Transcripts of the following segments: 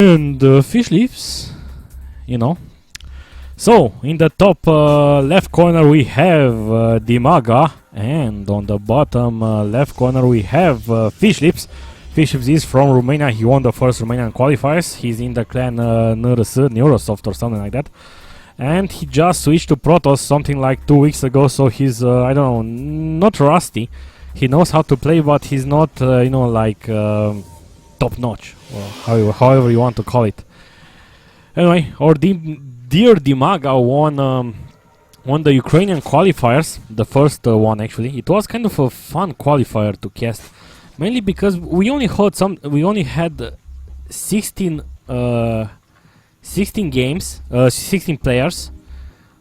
And fish leaves, you know. So in the top left corner we have DIMAGA, and on the bottom left corner we have fishlips. Fishlips is from Romania. He won the first Romanian qualifiers. He's in the clan Neurosoft or something like that. And he just switched to Protoss something like 2 weeks ago, so he's I don't know, not rusty. He knows how to play, but he's not you know, like top notch, or however you want to call it. Anyway, our dear DIMAGA won the Ukrainian qualifiers, the first one actually. It was kind of a fun qualifier to cast, mainly because we only had 16 games, 16 players,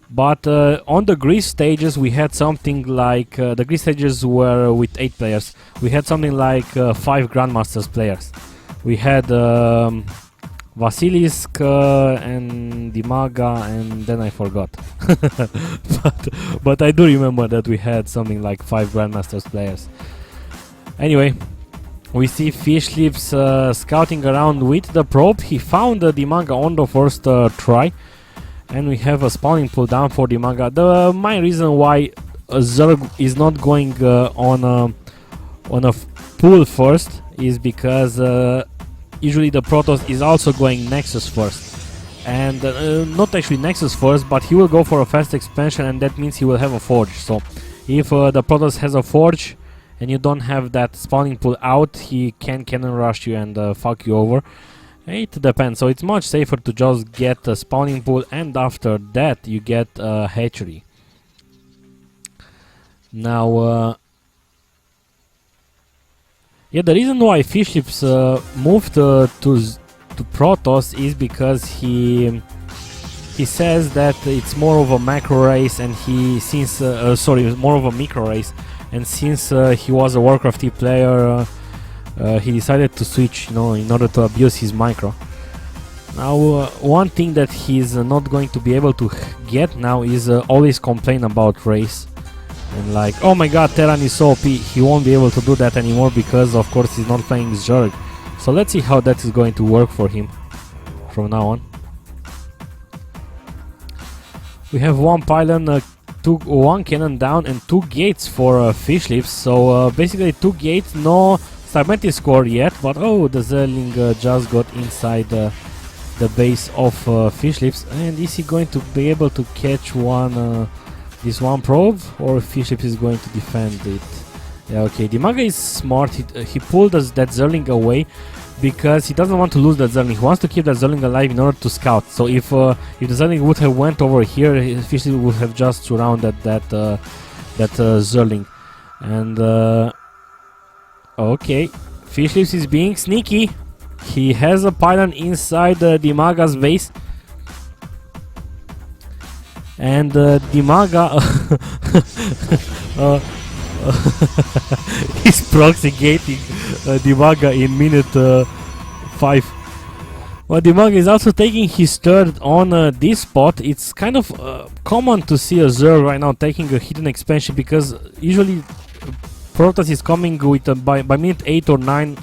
but on the Greece stages we had something like the Greece stages were with 8 players. We had something like 5 Grandmasters players. We had Vasilisk and DIMAGA, and then I forgot. but I do remember that we had something like 5 Grandmasters players. Anyway, we see fishlips scouting around with the probe. He found the DIMAGA on the first try, and we have a spawning pool down for DIMAGA. The main reason why Zerg is not going on a pool first is because usually the Protoss is also going Nexus first, and not actually Nexus first, but he will go for a fast expansion, and that means he will have a forge. So if the Protoss has a forge and you don't have that spawning pool out, he can cannon rush you and fuck you over. It depends, so it's much safer to just get a spawning pool, and after that you get a hatchery. Now yeah, the reason why fishlips moved to Protoss is because he says that it's more of a macro race, and more of a micro race, and since he was a Warcrafty player, he decided to switch, you know, in order to abuse his micro. Now, one thing that he's not going to be able to get now is always complain about race. And like, oh my god, Terran is so OP. He won't be able to do that anymore because of course he's not playing Zerg. So let's see how that is going to work for him from now on. We have one pylon, one cannon down, and 2 gates for fishlips. So basically 2 gates, no Cybernetic score yet, but oh, the Zerling just got inside the base of fishlips. And is he going to be able to catch this one probe, or fishlips is going to defend it? Yeah, okay, DIMAGA is smart. He pulled that Zerling away because he doesn't want to lose that Zerling. He wants to keep that Zerling alive in order to scout. So if the Zerling would have went over here, fishlips would have just surrounded that Zerling. And okay, fishlips is being sneaky. He has a pylon inside DIMAGA's base. And DIMAGA he's proxy gating DIMAGA in minute 5. Well, DIMAGA is also taking his third on this spot. It's kind of common to see a Zerg right now taking a hidden expansion, because usually Protoss is coming with by minute 8 or 9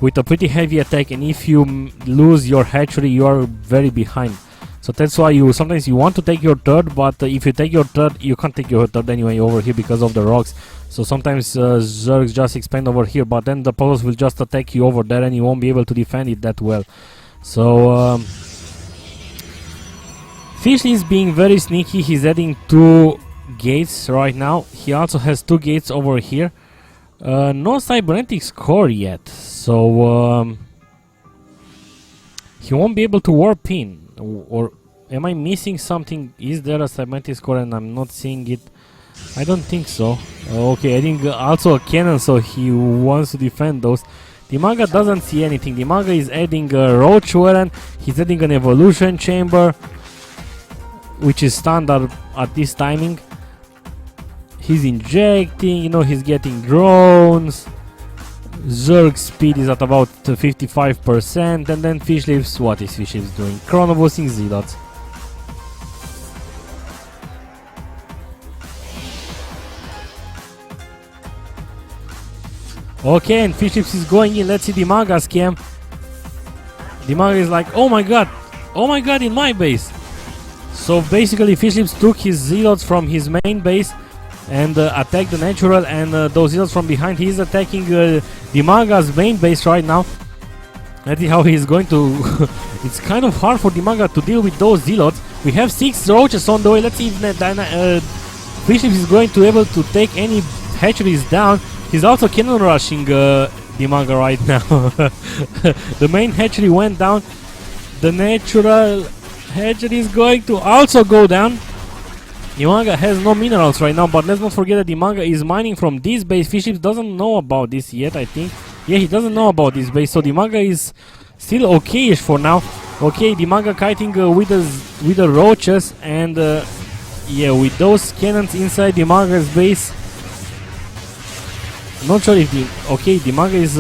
with a pretty heavy attack, and if you lose your hatchery, you are very behind. So that's why sometimes you want to take your third, but if you take your third, you can't take your third anyway over here because of the rocks. So sometimes Zergs just expand over here, but then the Protoss will just attack you over there and you won't be able to defend it that well. So Fish is being very sneaky. He's adding 2 gates right now. He also has 2 gates over here. No cybernetic score yet, so he won't be able to warp in. Or am I missing something? Is there a cybernetic score and I'm not seeing it? I don't think so. Okay, adding also a cannon, so he wants to defend those. DIMAGA doesn't see anything. DIMAGA is adding a roach warren. He's adding an evolution chamber, which is standard at this timing. He's injecting, you know, he's getting drones. Zerg speed is at about 55%, and then fishlips, what is fishlips doing? Chrono boosting zealots. Okay, and fishlips is going in. Let's see DIMAGA scam. DIMAGA is like, oh my god, in my base. So basically fishlips took his zealots from his main base and attacked the natural, and those zealots from behind, he's attacking DIMAGA's main base right now. Let's see how he's going to it's kind of hard for DIMAGA to deal with those zealots. We have 6 roaches on the way. Let's see if fishlips is going to able to take any hatcheries down. He's also cannon rushing DIMAGA right now. The main hatchery went down. The natural hatchery is going to also go down. DIMAGA has no minerals right now, but let's not forget that DIMAGA is mining from this base. Fishlips doesn't know about this yet, I think. Yeah, he doesn't know about this base, so DIMAGA is still okay-ish for now. Okay, DIMAGA kiting with the roaches, and yeah, with those cannons inside DIMAGA's base. Not sure if DIMAGA is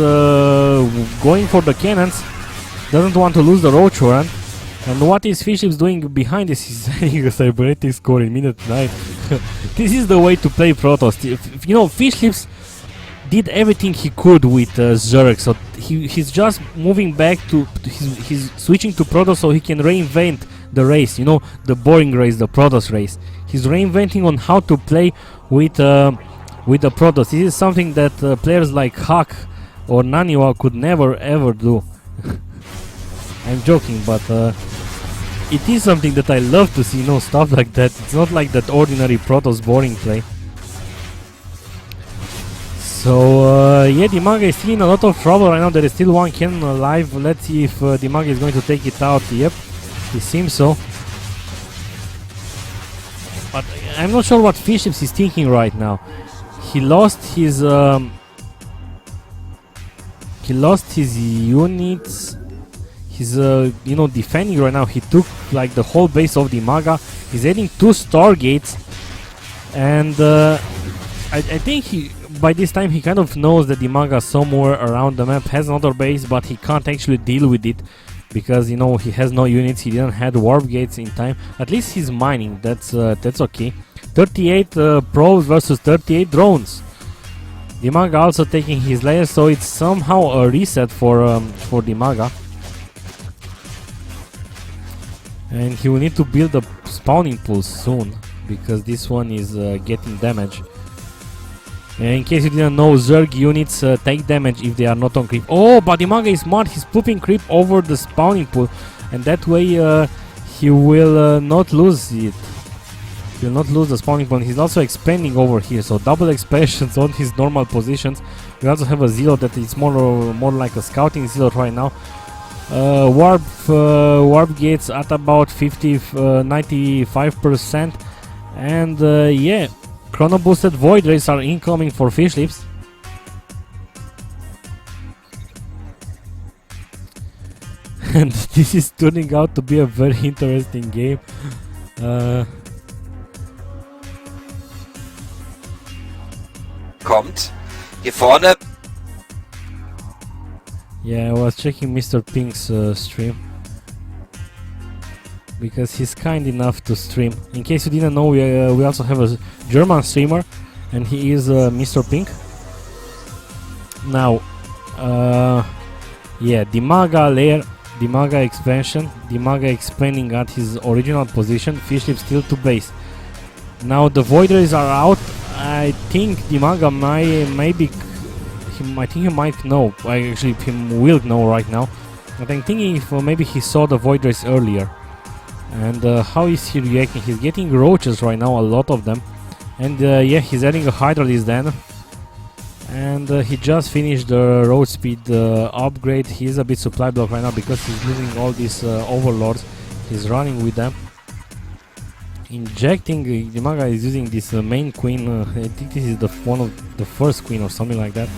going for the cannons. Doesn't want to lose the roach run. And what is fishlips doing behind this? He's setting a cybernetic score in minute 9. This is the way to play Protoss. You know, fishlips did everything he could with Zerg, so he's just moving back to he's switching to Protoss so he can reinvent the race, you know, the boring race, the Protoss race. He's reinventing on how to play with the Protoss. This is something that players like Huck or Naniwa could never ever do. I'm joking, but it is something that I love to see, you know, stuff like that. It's not like that ordinary Protoss boring play. So yeah, DIMAGA is still in a lot of trouble right now. There is still one cannon alive. Let's see if DIMAGA is going to take it out. Yep, it seems so. But I'm not sure what fishlips is thinking right now. He lost his units. He's you know, defending right now. He took like the whole base of DIMAGA. He's adding 2 stargates, and I think by this time he kind of knows that DIMAGA somewhere around the map has another base, but he can't actually deal with it because, you know, he has no units. He didn't have warp gates in time. At least he's mining. That's okay. 38 probes versus 38 drones. DIMAGA also taking his layers, so it's somehow a reset for DIMAGA. And he will need to build a spawning pool soon because this one is getting damage. In case you didn't know, Zerg units take damage if they are not on creep. Oh, but DIMAGA is smart. He's pooping creep over the spawning pool, and that way he will not lose it. He will not lose the spawning pool. He's also expanding over here, so double expansions on his normal positions. We also have a zealot that is more like a scouting zealot right now. Warp gates at about 95%, and yeah. Chrono boosted void rays are incoming for fishlips. And this is turning out to be a very interesting game. Kommt. Hier vorne. Yeah, I was checking Mr. Pink's stream, because he's kind enough to stream. In case you didn't know, we also have a German streamer, and he is Mr. Pink. Now, yeah, DIMAGA layer, DIMAGA expansion, DIMAGA expanding at his original position, fishlips still to base. Now the void rays are out. I think DIMAGA maybe I think he might know. Actually, he will know right now. But I'm thinking if maybe he saw the void rays earlier. And how is he reacting? He's getting roaches right now, a lot of them. And yeah, he's adding a hydralis then. And he just finished the road speed upgrade. He's a bit supply block right now because he's losing all these overlords. He's running with them. Injecting, DIMAGA is using this main queen. I think this is one of the first queen or something like that.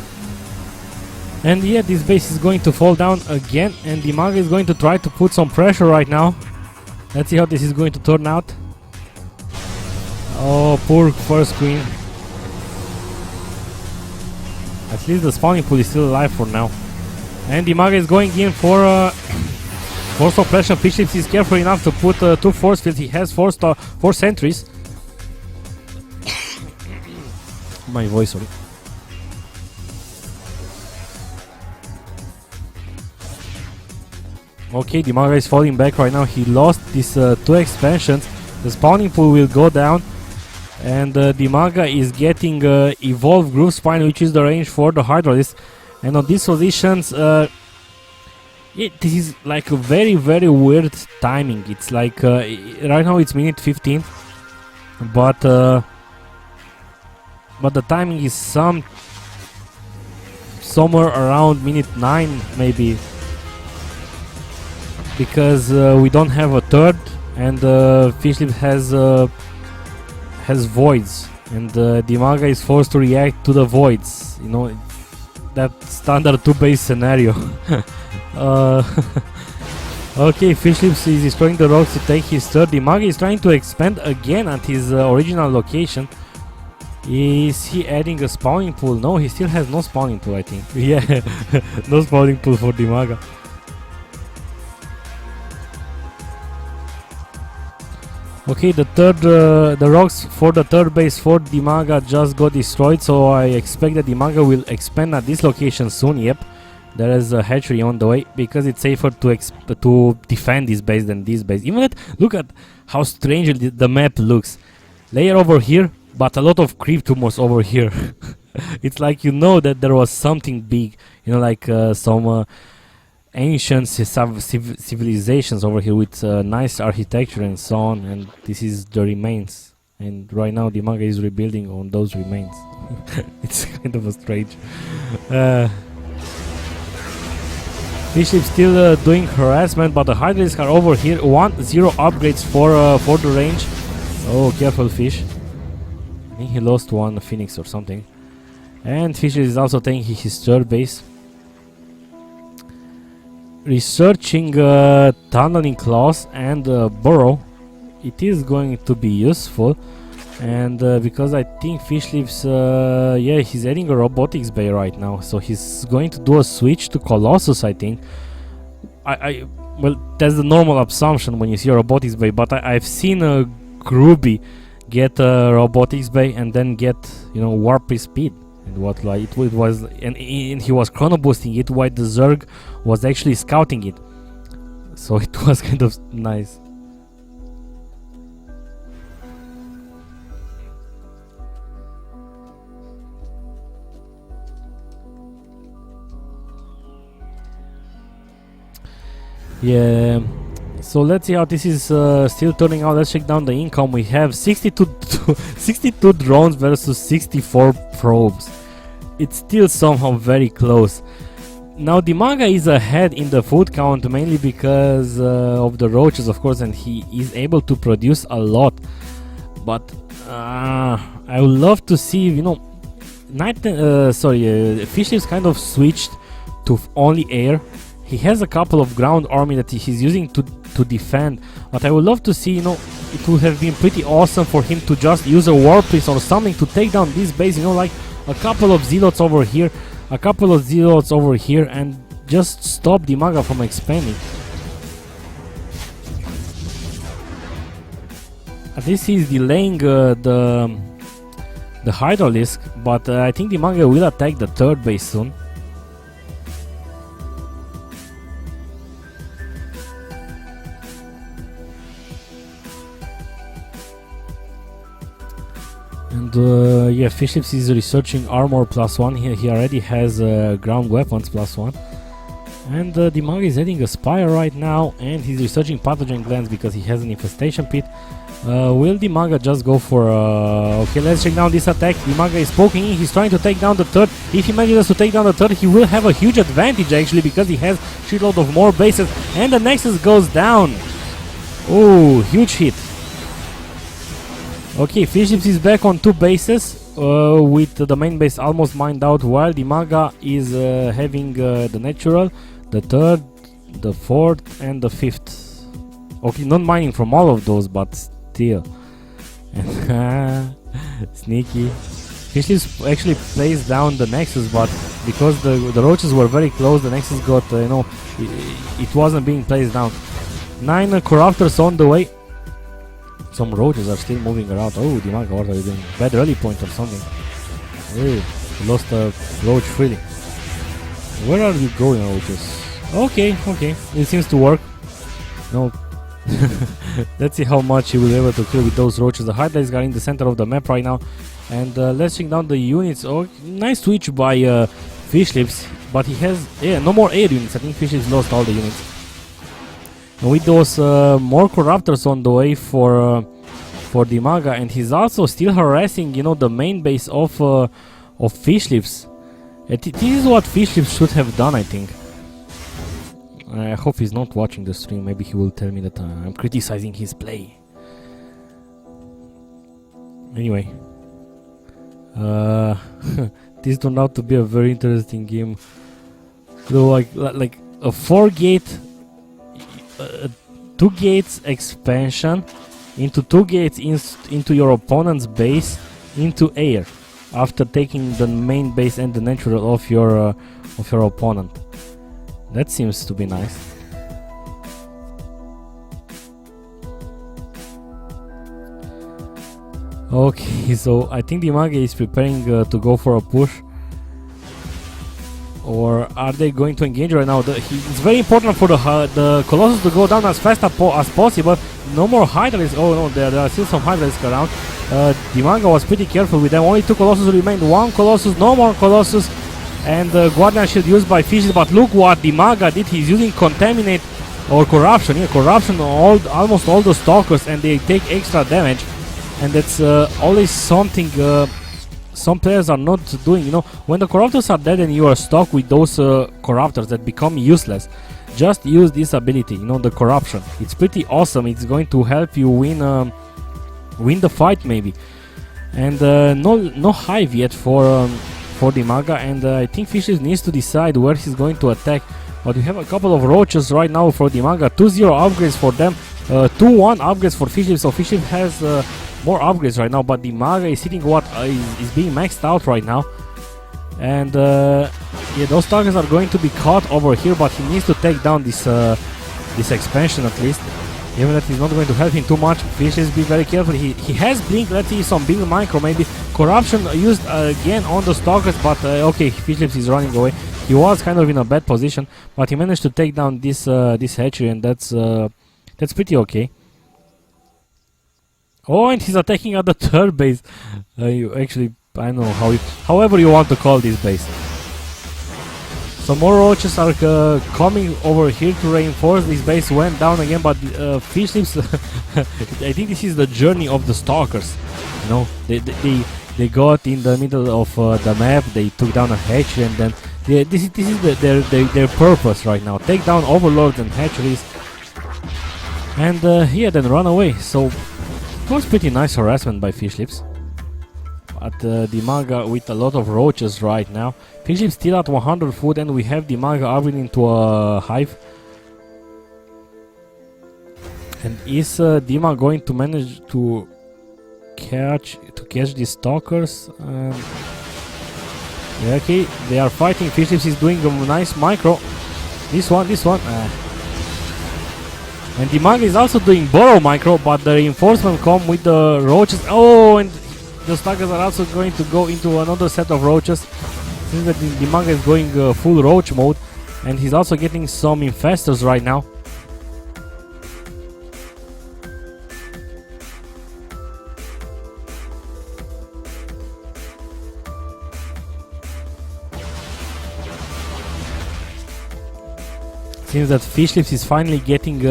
And yeah, this base is going to fall down again. And DIMAGA is going to try to put some pressure right now. Let's see how this is going to turn out. Oh, poor first queen. At least the spawning pool is still alive for now. And DIMAGA is going in for suppression. Fishlips is careful enough to put 2 force fields. He has 4 sentries. My voice, sorry. Okay, DIMAGA is falling back right now. He lost these 2 expansions. The spawning pool will go down. And DIMAGA is getting Evolved Groove Spine, which is the range for the Hydralisk. And on these positions, this is like a very, very weird timing. It's like, right now it's minute 15. But the timing is somewhere around minute 9 maybe. Because we don't have a third, and Fishlips has voids, and DIMAGA is forced to react to the voids. You know, that standard 2-base scenario. Okay, Fishlips is destroying the rocks to take his third. DIMAGA is trying to expand again at his original location. Is he adding a spawning pool? No, he still has no spawning pool, I think. Yeah, no spawning pool for DIMAGA. Okay, the rocks for the third base for DIMAGA just got destroyed, so I expect that DIMAGA will expand at this location soon. Yep, there is a hatchery on the way because it's safer to defend this base than this base. Even look at how strange the map looks. Layer over here, but a lot of creep tumors over here. It's like you know that there was something big, you know, like some ancient civilizations over here with nice architecture and so on, and this is the remains, and right now DIMAGA is rebuilding on those remains. It's kind of a strange. Fishlips still doing harassment, but the Hydralisks are over here. 1-0 upgrades for the range. Oh, careful, Fish. I think he lost one Phoenix or something. And Fishlips is also taking his third base. Researching tunneling claws and burrow, it is going to be useful, and because I think Fishlips, yeah, he's adding a robotics bay right now, so he's going to do a switch to Colossus, I think. Well, that's the normal assumption when you see a robotics bay, but I've seen a Groovy get a robotics bay and then get, you know, warp speed. And what like it was, and he was chrono boosting it while the Zerg was actually scouting it, so it was kind of nice. Yeah, so let's see how this is still turning out. Let's check down the income. We have 62 drones versus 64 probes. It's still somehow very close. Now DIMAGA is ahead in the food count, mainly because of the roaches, of course, and he is able to produce a lot. But I would love to see, you know, Fishlips kind of switched to only air. He has a couple of ground army that he's using to defend, but I would love to see, you know, it would have been pretty awesome for him to just use a war piece or something to take down this base, you know, like a couple of zealots over here, a couple of zealots over here, and just stop DIMAGA from expanding. At least he's delaying the Hydralisk, but I think DIMAGA will attack the third base soon. And yeah, Fishlips is researching armor +1. He already has ground weapons +1. And DIMAGA is adding a spire right now, and he's researching pathogen glands because he has an infestation pit. Will DIMAGA just go for okay, let's check down this attack. DIMAGA is poking in, he's trying to take down the third. If he manages to take down the third, he will have a huge advantage actually, because he has shitload of more bases, and the Nexus goes down. Oh, huge hit. Okay, Fishlips is back on 2 bases, with the main base almost mined out, while DIMAGA is having the natural, the third, the fourth, and the 5th. Okay, not mining from all of those, but still. Sneaky. Fishlips actually placed down the Nexus, but because the roaches were very close, the Nexus got, you know, it wasn't being placed down. 9 Corruptors on the way. Some roaches are still moving around. Oh, DIMAGA, what are you doing? Bad rally point or something. Oh, lost a roach freely. Where are you going, roaches? Okay, it seems to work. No. Let's see how much he will be able to kill with those roaches. The highlights are in the center of the map right now. And let's check down the units. Oh, nice switch by Fishlips. But he has no more air units. I think Fishlips lost all the units. And with those more corruptors on the way for DIMAGA, and he's also still harassing, you know, the main base of Fishlips. This is what Fishlips should have done, I think. I hope he's not watching the stream. Maybe he will tell me that I'm criticizing his play. Anyway, this turned out to be a very interesting game. So like a 4-gate, 2 gates expansion into 2 gates into your opponent's base into air after taking the main base and the natural of your opponent. That seems to be nice. Okay, so I think DIMAGA is preparing to go for a push. Or are they going to engage right now? It's very important for the Colossus to go down as fast as possible. No more Hydras. Oh no, there are still some Hydras around. DIMAGA was pretty careful with them. Only 2 Colossus remained. 1 Colossus, no more Colossus. And Guardian Shield used by Fishes. But look what DIMAGA did. He's using Contaminate or Corruption. Yeah, Corruption on almost all the Stalkers, and they take extra damage. And that's always something some players are not doing. You know, when the Corruptors are dead and you are stuck with those Corruptors that become useless, just use this ability, you know, the Corruption. It's pretty awesome. It's going to help you win the fight maybe. And no Hive yet for DIMAGA, and I think Fishes needs to decide where he's going to attack. But we have a couple of roaches right now for DIMAGA. 2-0 upgrades for them, 2-1 upgrades for Fishes. So Fishes has more upgrades right now, but DIMAGA is hitting what is being maxed out right now. And yeah, those targets are going to be caught over here, but he needs to take down this expansion at least. Even that is not going to help him too much. Fishes, be very careful. He has Blink. Let's see some Blink Micro maybe. Corruption used again on the Stalkers, but okay, Fishlips is running away. He was kind of in a bad position, but he managed to take down this hatchery, and that's pretty okay. Oh, and he's attacking at the 3rd base. Actually, I don't know however you want to call this base. Some more roaches are coming over here to reinforce. This base went down again, but Fishlips, I think this is the journey of the Stalkers. You know, they got in the middle of the map, they took down a hatchery, and then this is their purpose right now. Take down overlords and hatcheries, and yeah, then run away. So it was pretty nice harassment by Fishlips. At DIMAGA with a lot of roaches right now. Fishlips still at 100 food, and we have DIMAGA upgrading into a hive. And is Dima going to manage to catch these Stalkers? Yeah, okay, they are fighting. Fishlips is doing a nice micro. This one. And DIMAGA is also doing burrow micro, but the reinforcement come with the roaches. Oh, and the Stalkers are also going to go into another set of roaches. Seems that DIMAGA is going full roach mode, and he's also getting some infestors right now. Seems that Fishlips is finally getting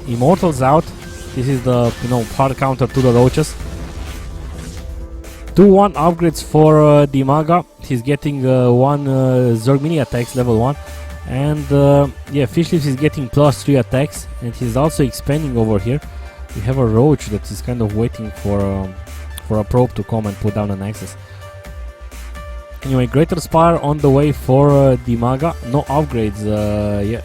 Immortals out. This is the hard counter to the roaches. 2-1 upgrades for DIMAGA. He's getting 1 Zerg mini attacks level 1, and yeah, Fishlips is getting +3 attacks, and he's also expanding over here. We have a roach that is kind of waiting for a probe to come and put down an axis. Anyway, Greater Spire on the way for DIMAGA. No upgrades,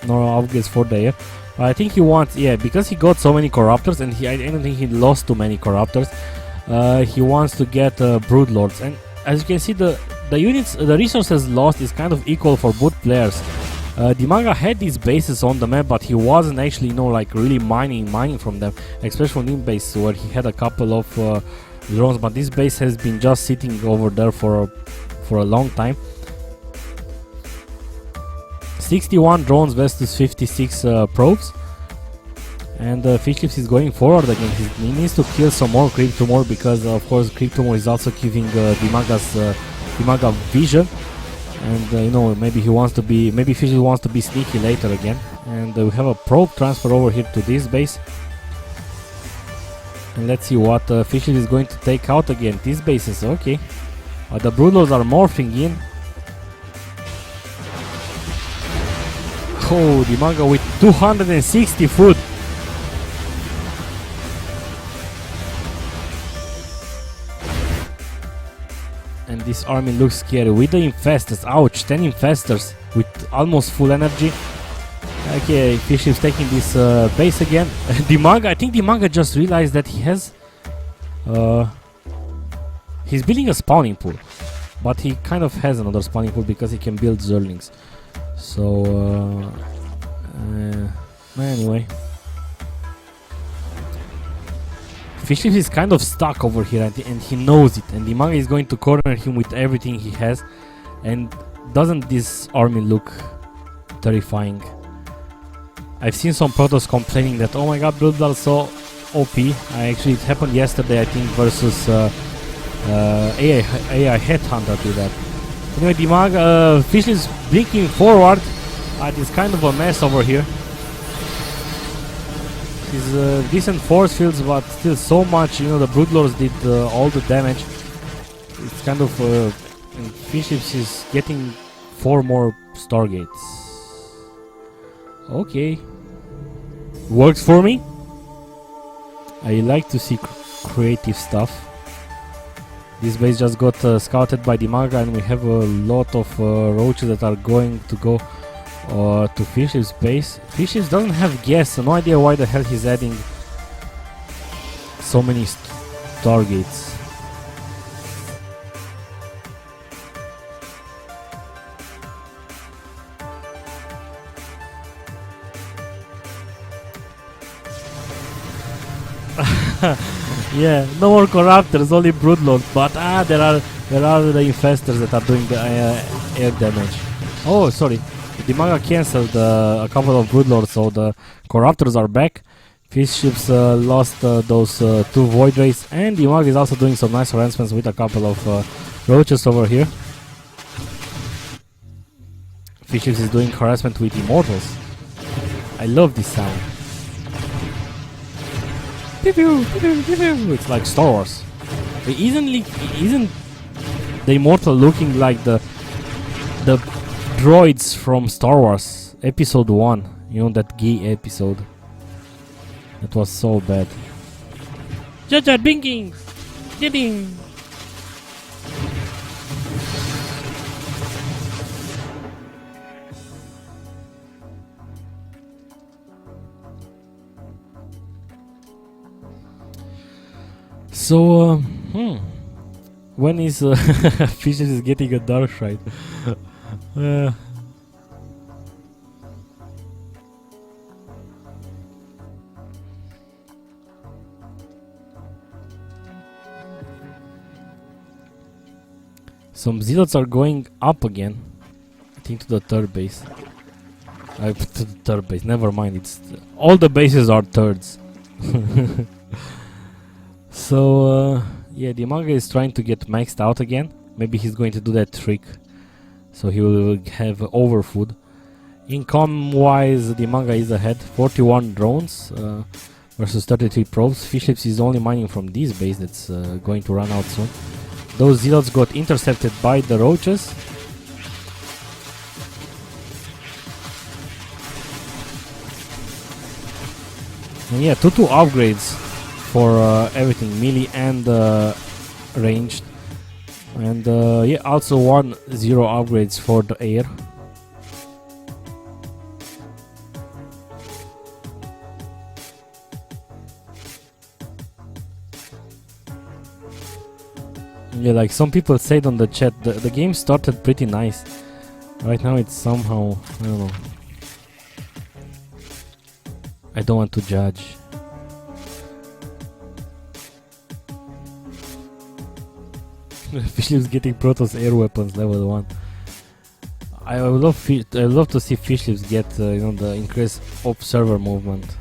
no upgrades for the air. I think he wants, because he got so many Corruptors, and I don't think he lost too many Corruptors. He wants to get Broodlords, and as you can see, the units, the resources lost is kind of equal for both players. DIMAGA had these bases on the map, but he wasn't actually, really mining from them, especially from Nim base, where he had a couple of drones, but this base has been just sitting over there for a long time. 61 drones versus 56 probes. And Fishlips is going forward again. He needs to kill some more creep tumor because of course creep tumor is also giving Dimaga vision. And you know, maybe he wants to be, maybe Fishlips wants to be sneaky later again. And we have a probe transfer over here to this base. And let's see what Fishlips is going to take out again. These bases, okay. The Broodlords are morphing in. Oh, DIMAGA with 260 food. And this army looks scary with the infestors. Ouch, 10 infestors with almost full energy. Okay, Fishlips taking this base again. DIMAGA, I think DIMAGA just realized that he has he's building a spawning pool, but he kind of has another spawning pool because he can build Zerlings. So anyway, Fishlips is kind of stuck over here and he knows it, and DIMAGA is going to corner him with everything he has. And doesn't this army look terrifying? I've seen some protos complaining that, oh my god, Blood are so OP. Actually, it happened yesterday, I think, versus AI Headhunter did that. Anyway, DIMAGA, Fishlips blinking forward. It's kind of a mess over here. He's decent force fields, but still so much, you know, the Broodlords did all the damage. It's kind of, Fishlips is getting 4 more Stargates. Okay. Works for me. I like to see creative stuff. This base just got scouted by DIMAGA, and we have a lot of roaches that are going to go to Fishlips' base. Fishlips doesn't have gas, so no idea why the hell he's adding so many Stargates. Yeah, no more Corruptors, only Broodlords, but there are the Infestors that are doing the air damage. Oh, sorry, DIMAGA cancelled a couple of Broodlords, so the Corruptors are back. Fishlips lost those 2 Void Rays, and DIMAGA is also doing some nice harassments with a couple of roaches over here. Fishlips is doing harassment with Immortals. I love this sound. It's like Star Wars. Isn't the Immortal looking like the droids from Star Wars Episode 1? You know, that gay episode. That was so bad. Jar Jar Binking! Kidding! So, when is Fishlips is getting a dark side? Some zealots are going up again. I think to the 3rd base. To the 3rd base. Never mind. It's all the bases are 3rds. So yeah, DIMAGA is trying to get maxed out again. Maybe he's going to do that trick, so he will have overfood. Income wise, DIMAGA is ahead, 41 drones versus 33 probes. Fishlips is only mining from this base that's going to run out soon. Those zealots got intercepted by the roaches. And yeah, 2 upgrades for everything, melee and ranged. And yeah, also 1-0 upgrades for the air. Yeah, like some people said on the chat, the game started pretty nice. Right now it's somehow, I don't know. I don't want to judge. Fishlips getting Protoss air weapons level 1. I would love to see fishlips get you know, the increased observer movement.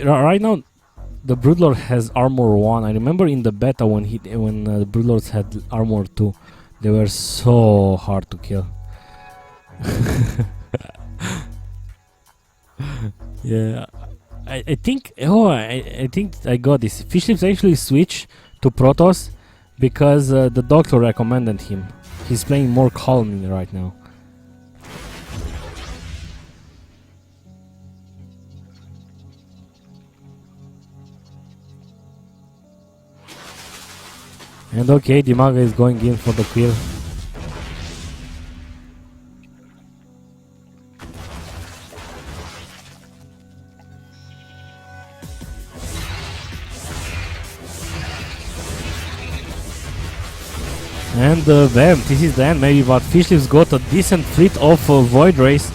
Right now the Broodlord has armor 1. I remember in the beta when the Broodlords had armor 2, they were so hard to kill. Yeah, I think I think I got this. Fishlips actually switched to Protoss because the doctor recommended him. He's playing more calmly right now. And okay, DIMAGA is going in for the kill. And bam, this is the end maybe, but Fishlips got a decent fleet of Void Rays.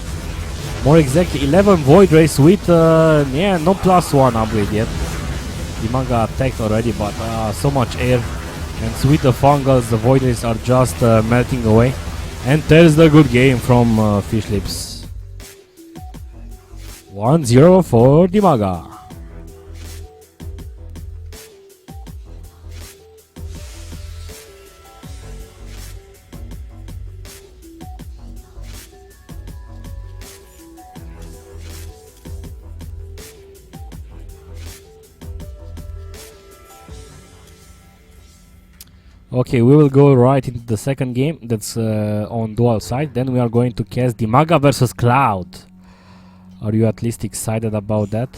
More exactly 11 Void Rays with yeah, no +1 upgrade yet. DIMAGA attacked already, but so much air. And with the fungals, the Void Rays are just melting away. And there's the good game from Fishlips. 1-0 for DIMAGA. Okay, we will go right into the second game that's on dual side. Then we are going to cast DIMAGA versus Cloud. Are you at least excited about that?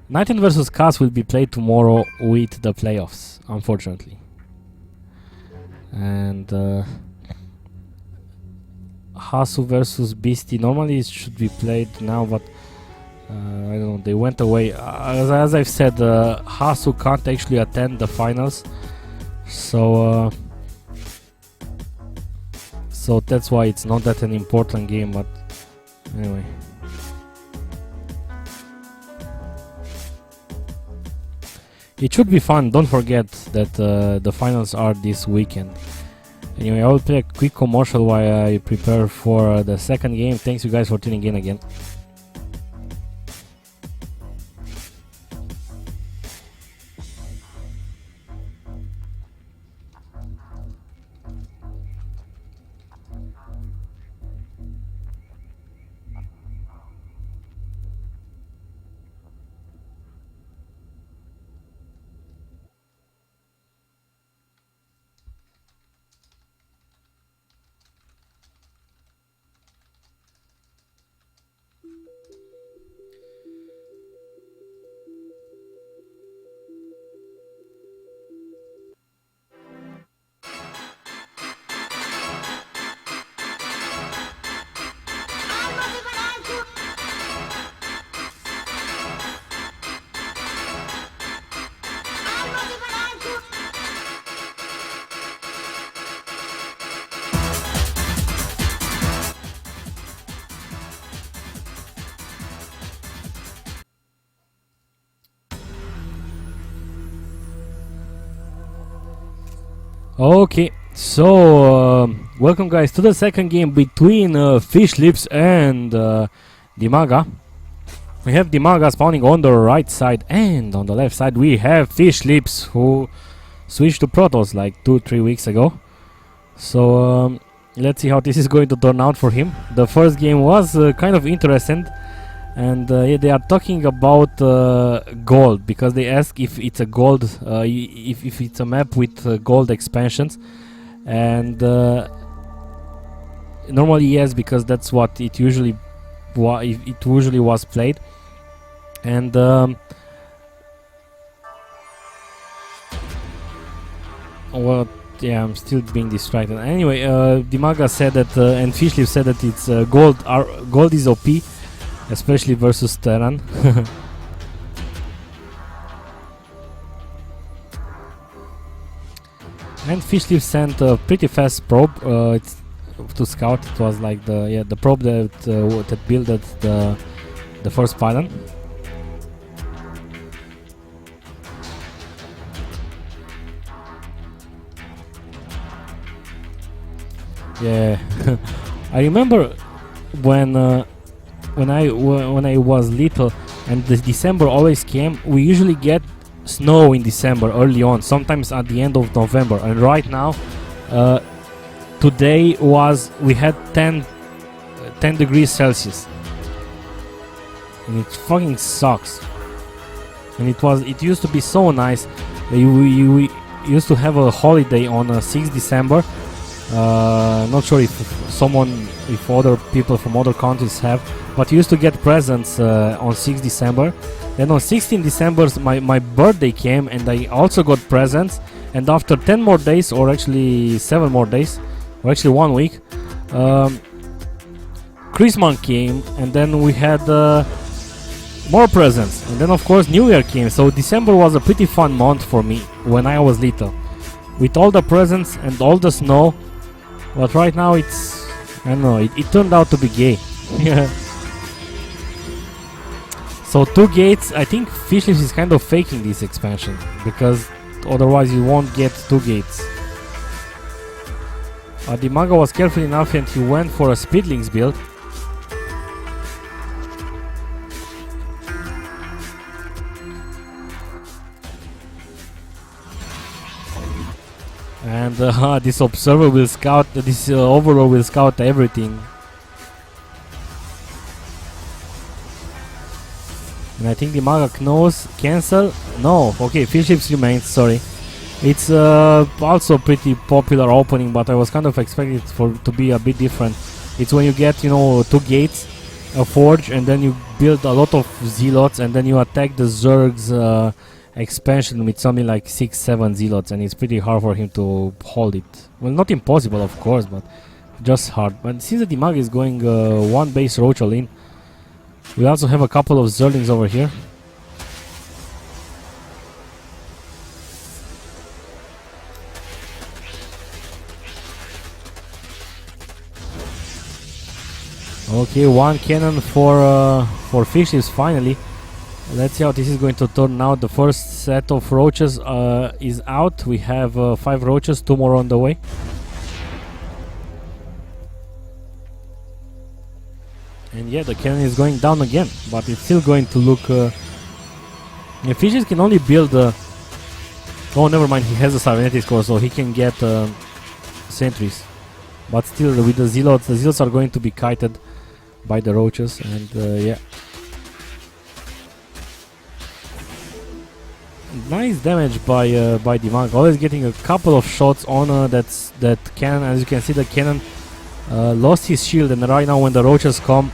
Nightingale versus Cass will be played tomorrow with the playoffs, unfortunately. And Hasu versus Beastie. Normally it should be played now, but I don't know, they went away. As I've said, Hasu can't actually attend the finals. So that's why it's not that an important game, but anyway. It should be fun. Don't forget that the finals are this weekend. Anyway, I will play a quick commercial while I prepare for the second game. Thanks you guys for tuning in again. Okay, so welcome guys to the second game between Fishlips and DIMAGA. We have DIMAGA spawning on the right side, and on the left side we have Fishlips, who switched to Protoss like 2-3 weeks ago. So let's see how this is going to turn out for him. The first game was kind of interesting, and yeah, they are talking about gold, because they ask if it's a gold, if it's a map with gold expansions, and normally yes, because that's what it usually was played. And well, yeah, I'm still being distracted. Anyway, DIMAGA said that, and Fishlips said that it's gold is OP, especially versus Terran. And Fishlips sent a pretty fast probe to scout. It was like the probe that built the the first pylon. Yeah, I remember when I was little and the December always came. We usually get snow in December early on, sometimes at the end of November. And right now, today we had 10 degrees Celsius, and it fucking sucks. And it used to be so nice. We used to have a holiday on 6th December. Not sure if other people from other countries have, but you used to get presents on 6th December. Then on 16th December my birthday came and I also got presents, and after 10 more days, or actually 7 more days, or actually 1 week, Christmas came, and then we had more presents, and then of course New Year came. So December was a pretty fun month for me when I was little, with all the presents and all the snow. But right now I don't know, it turned out to be gay. So 2 gates, I think Fishlips is kind of faking this expansion, because otherwise you won't get 2 gates. DIMAGA was careful enough and he went for a speedlings build. And this observer will scout, this overlord will scout everything. And I think DIMAGA knows cancel. No, okay, Fishlips remains, sorry. It's also pretty popular opening, but I was kind of expecting it to be a bit different. It's when you get, 2 gates, a forge, and then you build a lot of zealots, and then you attack the Zerg's expansion with something like 6-7 zealots, and it's pretty hard for him to hold it. Well, not impossible of course, but just hard. But since the DIMAGA is going 1 base roach all in, we also have a couple of Zerlings over here. Okay, 1 cannon for Fishlips finally. Let's see how this is going to turn out. The first set of roaches is out. We have 5 roaches, 2 more on the way. And yeah, the cannon is going down again, but it's still going to look... Fishlips can only build... oh, never mind, he has a cybernetics core, so he can get sentries. But still, with the zealots are going to be kited by the roaches, and yeah. Nice damage by DIMAGA, always getting a couple of shots on that cannon. As you can see, the cannon lost his shield, and right now when the roaches come,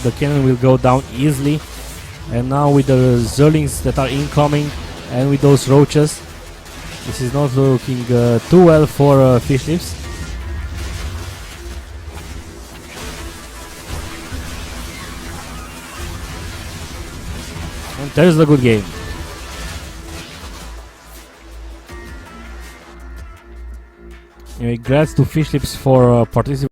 the cannon will go down easily. And now with the Zerlings that are incoming, and with those roaches, this is not looking too well for Fishlips. And there's the good game. Anyway, congrats to Fishlips for participating.